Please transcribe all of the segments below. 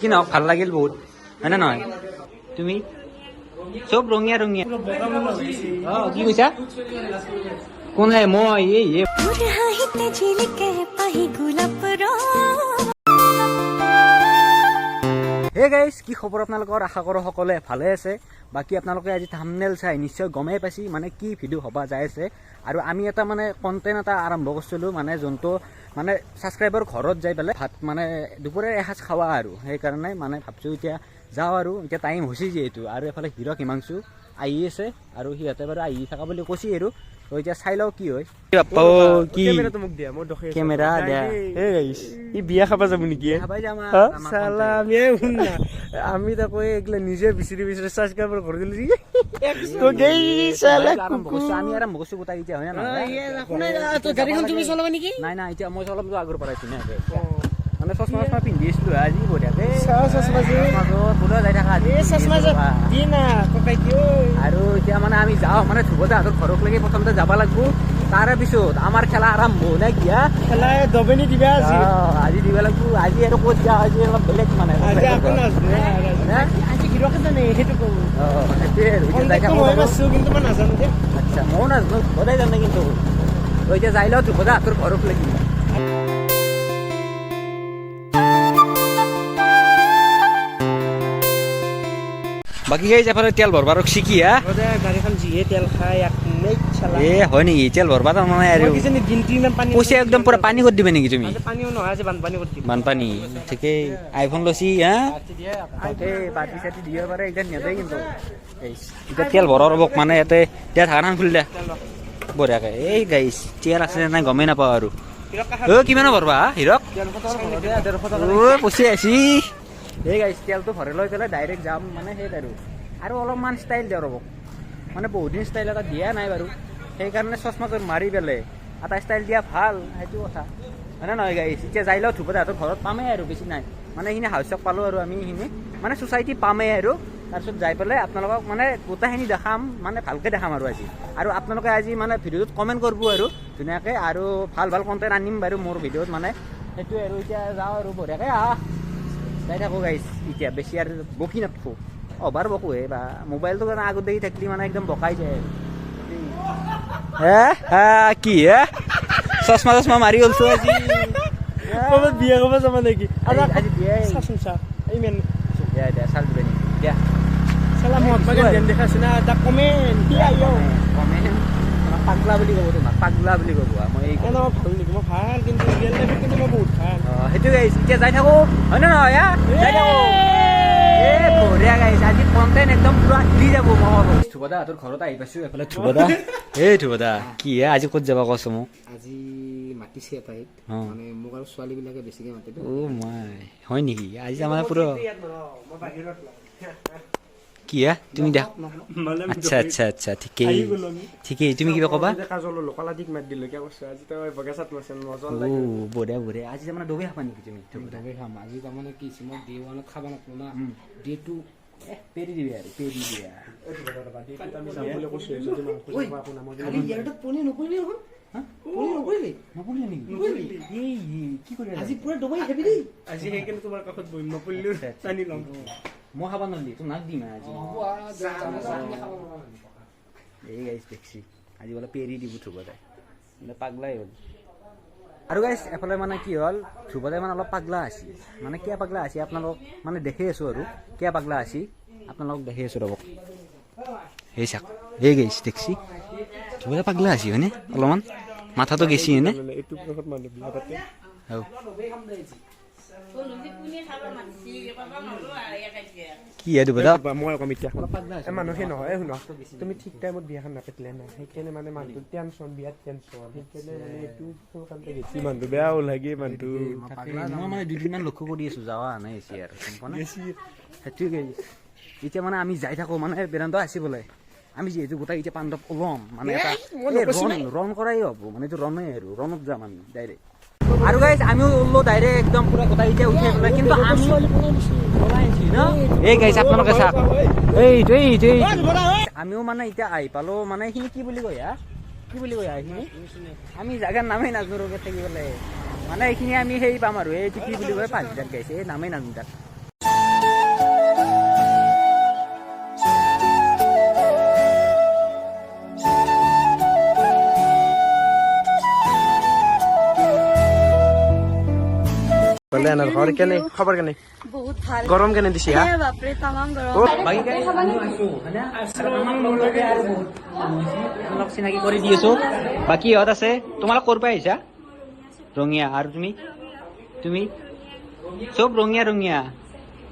কি নহওক ভাল লাগিল বহুত হয় না নহয় তুমি চব ৰঙীয়া ৰঙীয়া কি কৈছা কোন হে মই হে গাইজ কি খবৰ আপোনালোকৰ আশা কৰোঁ সকলোৱে ভালে আছে বাকী আপোনালোকে আজি থাম্বনেইল চাই নিশ্চয় গমেই পাইছি মানে কি ভিডিঅ' হ'ব যাই আছে আৰু আমি এটা মানে কণ্টেণ্ট এটা আৰম্ভ কৰিছিলোঁ মানে যোনটো মানে ছাবস্ক্ৰাইবাৰ ঘৰত যাই পেলাই ভাত মানে দুপৰীয়া এসাঁজ খাৱা আৰু সেইকাৰণে মানে ভাবছোঁ এতিয়া যাওঁ আৰু এতিয়া টাইম হৈছে যিহেতু আৰু এফালে হিৰক হিমাংশু আহি আছে আৰু সিহঁতে বাৰু আহি থকা বুলি কৈছে আৰু তো এতিয়া চাই লওঁ কি হয় কি কেমেৰা দিয়া ই বিয়া খাবা যাব নেকি আমি তাকো এইগিলা নিজে বিচাৰি বিচাৰি ছাবস্ক্ৰাইবাৰ কৰি দিলো আমি আৰম্ভ কৰিছো গোটাই এতিয়া হয় না নাই নাই এতিয়া মই চলাম আগৰ পৰাই ধুনীয়াকে মানে চশমা চশমা পিন্ধি আছিলো আজি বঢ়িয়াকে যাই থাকা আৰু এতিয়া মানে আমি যাওঁ মানে ধ্ৰুৱদা হাতৰ ঘৰক লাগি প্ৰথমতে যাব লাগিব তাৰে পিছত আমাৰ খেলা আৰম্ভ না কিয়া খেলা দবেনি দিবা আজি দিব লাগিব আজি আৰু ক'ত যাওঁ আজি অলপ বেলেগ মানে আচ্ছা ময়ো নাজানো সদায় জানে কিন্তু এতিয়া যাই লওঁ ধ্ৰুৱদা হাতৰ ঘৰক লাগি বাকী গাইজ এফালে তেল ভৰবা ৰখছি কি হা গাড়ীখন যিহে তেল খাই এ হয় নেকি তেল ভৰবা তাৰমানে আৰু পইচা একদম পুৰা পানী কৰি দিবা নেকি তুমি বানপানী ঠিকেই আইফোন লৈছি হা পাৰ্টি চাৰ্টি দিব পাৰে এতিয়া নেদেই কিন্তু এতিয়া তেল ভৰৰ ৰ'বক মানে ইয়াতে এতিয়া ধাৰখন খুলি দে বঢ়িয়াকে এই গাইজ তেল আছে নাই গমেই নাপাওঁ আৰু কিমান ভৰবা হিৰক পইচা আছি এই গাইজ তেলটো ভৰাই লৈ পেলাই ডাইৰেক্ট যাম মানে সেই আৰু অলপমান ষ্টাইল দিওঁ ৰ'ব মানে বহুত দিন ষ্টাইল এটা দিয়া নাই বাৰু সেইকাৰণে চশমাটো মাৰি পেলাই এটা ষ্টাইল দিয়া ভাল সেইটো কথা হয়নে নহয় গাইজ এতিয়া যাই লওঁ ধ্ৰুৱদা হাতৰ ঘৰত পামেই আৰু বেছি নাই মানে এইখিনি হাউচক পালোঁ আৰু আমি এইখিনি মানে ছ'চাইটি পামেই আৰু তাৰপিছত যাই পেলাই আপোনালোকক মানে গোটেইখিনি দেখাম মানে ভালকৈ দেখাম আৰু আজি আৰু আপোনালোকে আজি মানে ভিডিঅ'টোত কমেণ্ট কৰিব আৰু ধুনীয়াকৈ আৰু ভাল ভাল কণ্টেণ্ট আনিম বাৰু মোৰ ভিডিঅ'ত মানে সেইটোৱে আৰু এতিয়া যাওঁ আৰু বঢ়িয়াকৈ যাই থাকোঁ গাইজ এতিয়া বেছি আৰু বকি নাথাকোঁ অভাৰ বকোহে বা মোবাইলটো কাৰণে আগত দেখি থাকিলে মানে একদম বকাই যায় কি হে চশমা চশমা মাৰি গ'লছো আজি বিয়া কৰিব যাবা নেকি আজি বিয়া ইমান দিয়া দিয়া চাল দিবা নেকি দিয়া চালা মহাত্মা গান্ধী দেখাইছে না এটা কমেণ্ট পাগলা বুলি ক'ব তোমাক পাগলা বুলি ক'ব মই ভাল নেকি মই ভাল কিন্তু ৰিয়েল লাইফত কিন্তু মই বহুত ভাল সেইটো গাইছ এতিয়া যাই থাকোঁ হয় নে নহয় যাই থাকোঁ বঢ়িয়া গাইছ আজি কণ্টেণ্ট একদম পুৰা হিলি যাব মই ধ্ৰুৱদা হাতৰ ঘৰত আহি পাইছোঁ এফালে ধ্ৰুৱদা ধ্ৰুৱদা কি হে আজি ক'ত যাবা কৈছো মোক আজি মাতিছে এটাই মানে মোক আৰু ছোৱালীবিলাকে বেছিকৈ মাতিব মাই হয় নেকি আজি আমাৰ পুৰা কি হা তুমি দেখ আচ্ছা আচ্ছা আচ্ছা ঠিকেই ঠিকেই তুমি কিবা ক'বা বঢ়িয়া বঢ়িয়া আজি তাৰমানে দবে খাবা নেকি তুমি দবে খাম আজি তাৰমানে কি মই ডে ওৱানত খাব নাপালোঁ না ডে টু পেৰি দিবি আৰু পেৰি দিবি মই খাব নোৱাৰিলি তোক নাক দিম আজি এই গাইছ দেখছি আজি বোলে পেৰি দিব ধ্ৰুৱদাই মানে পাগলাই হ'ল আৰু গাইছ এফালে মানে কি হ'ল ধ্ৰুৱদাই মানে অলপ পাগলা আছিল মানে কিয় পাগলা আছিল আপোনালোক মানে দেখি আছোঁ আৰু কিয় পাগলা আছিল আপোনালোক দেখি আছোঁ ৰ'ব এই চাক এই গাইছ দেখছি ধ্ৰুৱদাই পাগলা আছিল হয়নে অলপমান মাথাটো গেছি হয়নে কি মই কম এতিয়া মানুহে নহয় শুন তুমি ঠিক টাইমত বিয়াখন নাপাতিলে না সেইকাৰণে মানে মানুহটো টেনশ্যন বিয়াত টেনশ্যন সেইকাৰণে মানে এইটো বেছি মানুহটো বেয়া লাগে মানুহটো মই মানে দুদিনমান লক্ষ্য কৰি আছোঁ যোৱা নাই বেছি আৰু সেইটোৱে এতিয়া মানে আমি যাই থাকোঁ মানে বেদান্ত আছে বোলে আমি যিহেতু গোটেই এতিয়া পাণ্ডৱ ওলম মানে এটা ৰন কৰাই হ'ব মানে এইটো ৰনেই আৰু ৰণত যাম আমি ডাইৰেক্ট আৰু গাইজ আমিও ওলো ডাইৰেক্ট একদম পুৰা গোটাই এতিয়া উঠি পেলাই কিন্তু এই গাইজ আপোনালোকে চাওক এইটো আমিও মানে এতিয়া আহি পালোঁ মানে এইখিনি কি বুলি কয় কি বুলি কয় এইখিনি আমি জাগাৰ নামেই নাজানো ৰোগত থাকিবলৈ মানে এইখিনি আমি সেই পাম আৰু এইটো কি বুলি কয় 5 মিটাৰ গাইছে এই নামেই নাজানো তাক ভালে আনাৰ ঘৰ কেনে খবৰ কেনে বহুত ভাল গৰম কেনে দিছে হা এ বাপৰে তামাম গৰম বাকী guys, আমিও আছো, হয় না? আৰু আমাক লগ লাগে আৰু বহুত মানুহ আছে। আপোনালোক চিনাকি কৰি দি আছো। বাকী ইহঁত আছে। তোমালোক ক'ৰ পৰা আহিছা? ৰঙিয়া। আৰু তুমি? তুমি? চব ৰঙিয়া ৰঙিয়া।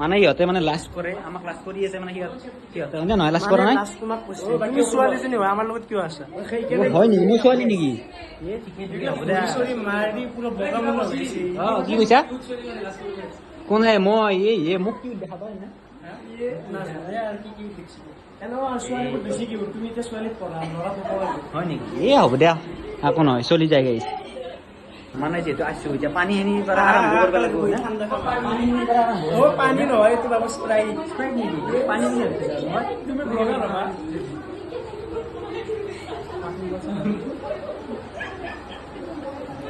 মানে ইহঁতে মানে লাজ কৰে, আমাক লাজ কৰি আছে মানে সিহঁতে হয় নে নহয়? লাজ কৰা নাই? তুমি ছোৱালীজনী হয় আমাৰ লগত কিয় আছা হয় নেকি? মোৰ ছোৱালী নেকি? কি কৈছা? কোন হে? মই মোক কি দেখা পাই না? হয় নেকি? হ'ব দিয়া, একো নহয়, চলি যায় গাইছ। মানে যিহেতু আছো এতিয়া পানী খিনিৰ পৰা আৰম্ভ কৰিব লাগিব না? পানী নহয় এইটো বাবু স্প্ৰাইট পানী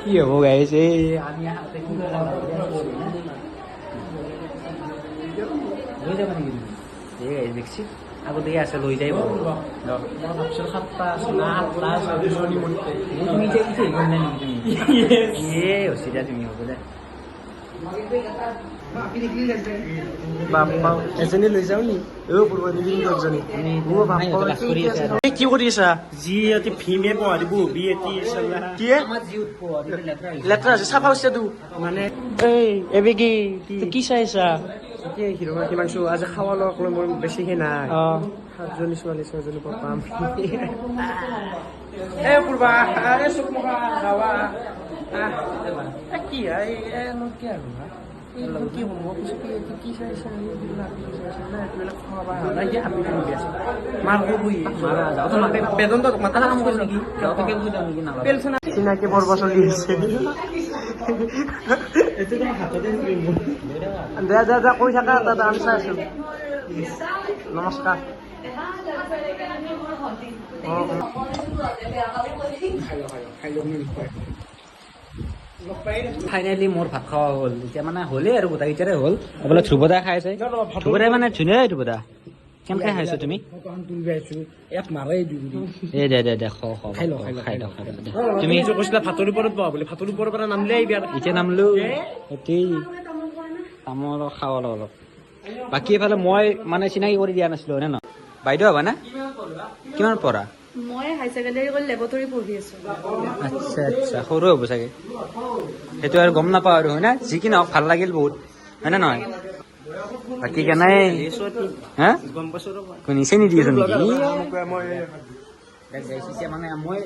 কি হ'ব গাইছ? আমি লৈ যাব নেকি? দেখছি আগতে আছে, লৈ যাই তুমি হৈছিলা তুমি হ'ব দে। এজনী লৈ যাও নি কি কৰি আছা যি ভীমে পঢ়াব লেতেৰা আছে চাফা হৈছে তো মানে এই কি চাইছা কিমান চো আজি খাৱা লোৱাক লৈ মোৰ বেছি সেই নাই 7জনী ছোৱালী 6জনী পাম এ পূৰ্বা চুক মকা খাৱা কি কি আৰু কি হ'ব কি চাইছা চিনাকি পৰ্ব চলি আছে দে কৈ থাকা দাদা আমি চাই আছো নমস্কাৰ ফাইনেলি মোৰ ভাত খোৱা হ'ল এতিয়া মানে হ'লেই আৰু গোটেইকেইটাৰে হ'ল বোলে ধ্ৰুৱদা খাই আছে ধ্ৰুৱদাই মানে ধুনীয়া ধ্ৰুৱদা কেনেকৈ খাইছো তুমি দে খাই তুমি কৈছিলা ভাতৰ ওপৰত পোৱা বুলি ভাতৰ ওপৰৰ পৰা নামলে আহিবি এতিয়া নামলো এতেই তামোল খাওঁ অলপ বাকী এফালে মই মানে চিনাকি কৰি দিয়া নাছিলো হয় নে নহয় বাইদেউ হবা না কিমান পঢ়া মই হাই সেকেন্ডাৰী কৰি লেবৰেটৰী পঢ়ি আছো আচ্ছা সৰু হ'ব চাগে সেইটো আৰু গম নাপাওঁ আৰু হয় না যি কি নহওক ভাল লাগিল বহুত হয় নে নহয় বাকী কেনে হা নিচে নিদিয়েছো নেকি মানে মই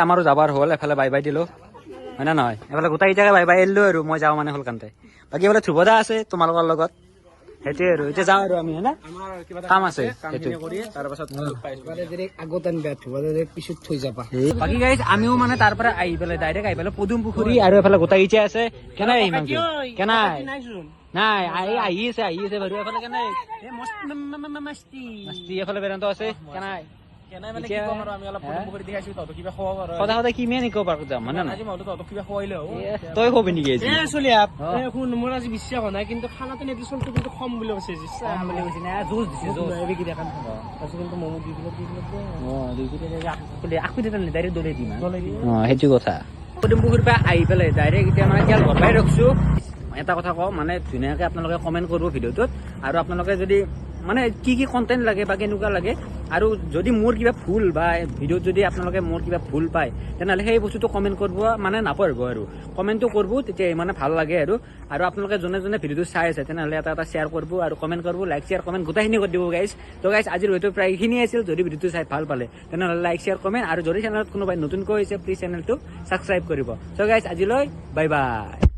আমাৰো যাবাৰ হ'ল এফালে বাই বাই দিলো হয় নে নহয় এফালে গোটেইকেইটাকে বাই বাই এৰিলো আৰু মই যাওঁ মানে সোনকালে বাকী এফালে ধ্ৰুৱদা আছে তোমালোকৰ লগত সেইটোৱে আৰু এতিয়া যাওঁ আৰু আমি হয় না কাম আছে পিছত থৈ যাবা বাকী গাইজ আমিও মানে তাৰ পৰা আহি পেলাই ডাইৰেক্ট আহি পেলাই পদুম পুখুৰী আৰু এফালে গোটেইকেইটা আছে কেনাই আহিম কেনাই নাই আহি আছে বাৰু এফালে কেনাই এফালে বেদান্ত আছে কেনাই সদায় কিমে নিব পাৰো যাম মানে তই কবি নেকি মোৰ আজি বিশ্বাস হোৱা নাই কিন্তু খানাটো নেদিচোনটো কিন্তু কম বুলি কৈছে সেইটো কথা পদুম পুখুৰীৰ পৰা আহি পেলাই ডাইৰেক্ট এতিয়া মানে তেল ভৰাই ৰখছো এটা কথা কওঁ মানে ধুনীয়াকৈ আপোনালোকে কমেণ্ট কৰিব ভিডিঅ'টোত আৰু আপোনালোকে যদি মানে কি কণ্টেণ্ট লাগে বা কেনেকুৱা লাগে আৰু যদি মোৰ কিবা ভুল বা ভিডিঅ'ত যদি আপোনালোকে মোৰ কিবা ভুল পায় তেনেহ'লে সেই বস্তুটো কমেণ্ট কৰিব মানে নাপাহৰিব আৰু কমেণ্টটো কৰিব তেতিয়া মানে ভাল লাগে আৰু আপোনালোকে যোনে যোনে ভিডিঅ'টো চাই আছে তেনেহ'লে এটা শ্বেয়াৰ কৰিব আৰু কমেণ্ট কৰিব লাইক শ্বেয়াৰ কমেণ্ট গোটেইখিনি কৰি দিব গাইজ তো গাইজ আজিৰ হয়তো প্ৰায় এইখিনিয়ে আছিল যদি ভিডিঅ'টো চাই ভাল পালে তেনেহ'লে লাইক শ্বেয়াৰ কমেণ্ট আৰু যদি চেনেলত কোনোবাই নতুনকৈ হৈছে প্লিজ চেনেলটো ছাবস্ক্ৰাইব কৰিব চ' গাইজ আজিলৈ বাই বাই